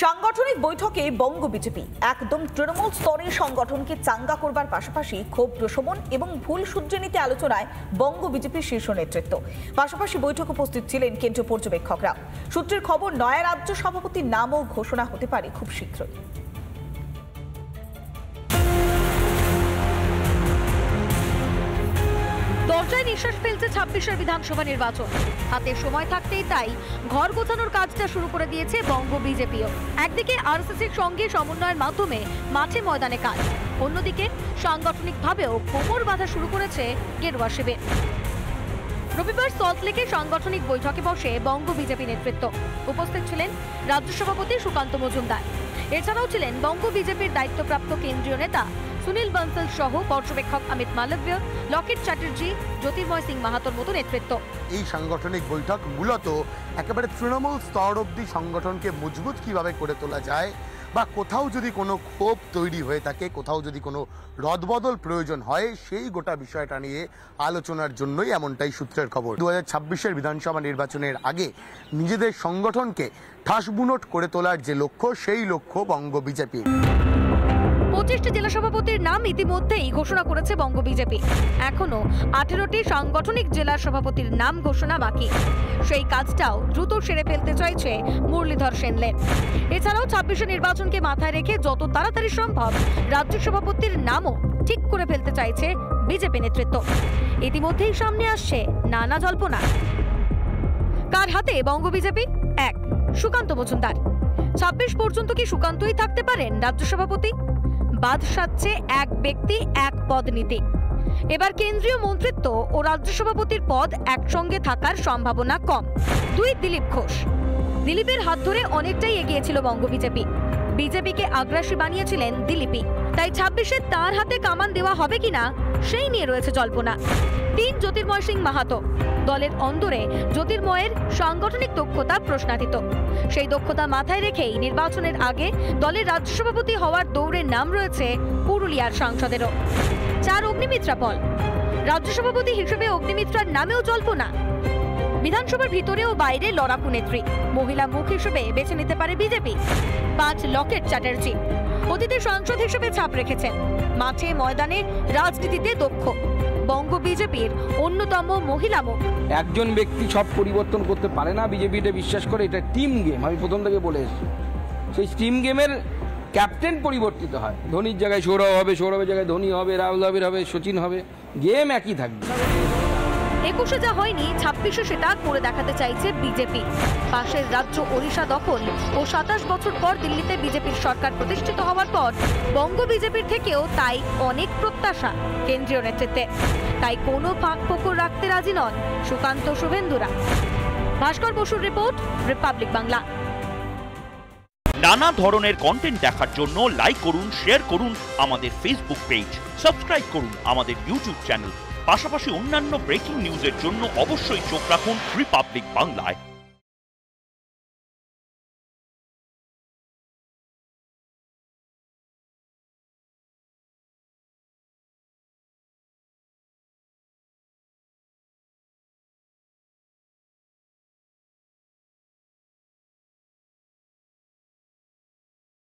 সাংগঠনিক বৈঠকে বঙ্গ বিজেপি একদম তৃণমূল স্তরের সংগঠনকে চাঙ্গা করবার পাশাপাশি ক্ষোভ প্রশমন এবং ভুল শুধরে নিতে আলোচনায় বঙ্গ বিজেপির শীর্ষ নেতৃত্ব। পাশাপাশি বৈঠকে উপস্থিত ছিলেন কেন্দ্রীয় পর্যবেক্ষকরা। সূত্রের খবর, নয়া রাজ্য সভাপতির নামও ঘোষণা হতে পারে খুব শীঘ্রই। দরজায় নিঃশ্বাস ফেলছে ২৬এর বিধানসভা নির্বাচন। হাতে সময় থাকতেই তাই ঘর গোছানোর কাজটা শুরু করে দিয়েছে বঙ্গ বিজেপিও। একদিকে আরএসএসের সঙ্গে সমন্বয়ের মাধ্যমে মাঠে ময়দানে কাজ, অন্যদিকে সাংগঠনিকভাবেও কোমর বাঁধা শুরু করেছে গেরুয়া শিবির। রবিবার সল্টলেকে সাংগঠনিক বৈঠকে বসে বঙ্গ বিজেপি নেতৃত্ব। উপস্থিত ছিলেন রাজ্য সভাপতি সুকান্ত মজুমদার। এছাড়াও ছিলেন বঙ্গ বিজেপির দায়িত্বপ্রাপ্ত কেন্দ্রীয় নেতা সুনীল বনসল সহ পর্যবেক্ষক অমিত মালব্য, লকেট চ্যাটার্জি, জ্যোতির্ময় সিং মাহাতোর মতো নেতৃত্ব। এই সাংগঠনিক বৈঠক মূলত একেবারে তৃণমূল স্তর অবধি সংগঠনকে মজবুত কিভাবে করে তোলা যায়, বা কোথাও যদি কোনো ক্ষোভ তৈরি হয়ে থাকে, কোথাও যদি কোনো রদবদল প্রয়োজন হয়, সেই গোটা বিষয়টা নিয়ে আলোচনার জন্যই এমনটাই সূত্রের খবর। ২০২৬-এর বিধানসভা নির্বাচনের আগে নিজেদের সংগঠনকে ঠাসবুনোট করে তোলার যে লক্ষ্য, সেই লক্ষ্য বঙ্গ বিজেপির। ২৫টি জেলা সভাপতির নাম ইতিমধ্যেই ঘোষণা করেছে বঙ্গ বিজেপি। এখনো ১৮টি সাংগঠনিক জেলা সভাপতির নাম ঘোষণা বাকি। সেই কাজটাও দ্রুত সেরে ফেলতে চাইছে মুরলীধর সেনলেন। এছাড়াও ২৬ নির্বাচনকে মাথায় রেখে যত তাড়াতাড়ি সম্ভব রাজ্য সভাপতির নামও ঠিক করে ফেলতে চাইছে বিজেপি নেতৃত্ব। ইতিমধ্যেই সামনে আসছে নানা জল্পনা। কার হাতে বঙ্গ বিজেপি? ১. সুকান্ত মজুমদার। ২৬ পর্যন্ত কি সুকান্তই থাকতে পারেন রাজ্য সভাপতি? বাদ সাধছে এক ব্যক্তি এক পদ নীতি। এবার কেন্দ্রীয় মন্ত্রিত্ব ও রাজ্য সভাপতির পদ একসঙ্গে থাকার সম্ভাবনা কম। ২. দিলীপ ঘোষ। দিলীপের হাত ধরে অনেকটাই এগিয়েছিল বঙ্গ বিজেপি। বিজেপিকে আগ্রাসী বানিয়েছিলেন দিলীপই। তাই ২৬-এ তার হাতে কামান দেওয়া হবে কিনা সেই নিয়ে রয়েছে জল্পনা। ৩. জ্যোতির্ময় সিং মাহাতো। দলের অন্দরে জ্যোতির্ময়ের সাংগঠনিক দক্ষতা প্রশ্নাতীত। সেই দক্ষতা মাথায় রেখেই নির্বাচনের আগে দলের রাজ্য সভাপতি হওয়ার দৌড়ের নাম রয়েছে পুরুলিয়ার সাংসদেরও। ৪. অগ্নিমিত্রা পল। রাজ্য সভাপতি হিসেবে অগ্নিমিত্রার নামেও জল্পনা। বিধানসভার ভিতরে ও বাইরে লড়াকু নেত্রী, মহিলা মুখ হিসেবে বেছে নিতে পারে বিজেপি। ৫. লকেট চ্যাটার্জি। অতীতে সাংসদ হিসেবে ছাপ রেখেছেন, মাঠে ময়দানে রাজনীতিতে দক্ষ, বঙ্গ বিজেপির অন্যতম মহিলা মুখ। একজন ব্যক্তি সব পরিবর্তন করতে পারে না, বিজেপি এটা বিশ্বাস করে। এটা টিম গেম, আমি প্রথম থেকে বলে এসেছি। সেই টিম গেমের ক্যাপ্টেন পরিবর্তিত হয়। ধোনির জায়গায় সৌরভ হবে, সৌরভের জায়গায় ধোনি হবে, রাহুল দ্রাবিড় হবে, সচিন হবে, গেম একই থাকবে। ২১-এ যা হয়নি ২৬-এ সেটা করে দেখাতে চাইছে বিজেপি। পাশের রাজ্য ওড়িশা দখল ও ২৭ বছর পর দিল্লিতে বিজেপির সরকার প্রতিষ্ঠিত হওয়ার পর বঙ্গ বিজেপির থেকেও তাই অনেক প্রত্যাশা কেন্দ্রীয় নেতৃত্বে। তাই কোনো ফাঁক ফোকর রাখতে রাজি নন সুকান্ত শুভেন্দুরা। ভাস্কর বসুর রিপোর্ট, রিপাবলিক বাংলা। নানা ধরনের কন্টেন্ট দেখার জন্য লাইক করুন, শেয়ার করুন আমাদের ফেসবুক পেজ, সাবস্ক্রাইব করুন আমাদের ইউটিউব চ্যানেল। পাশাপাশি অন্যান্য ব্রেকিং নিউজের জন্য অবশ্যই চোখ রাখুন রিপাবলিক বাংলায়।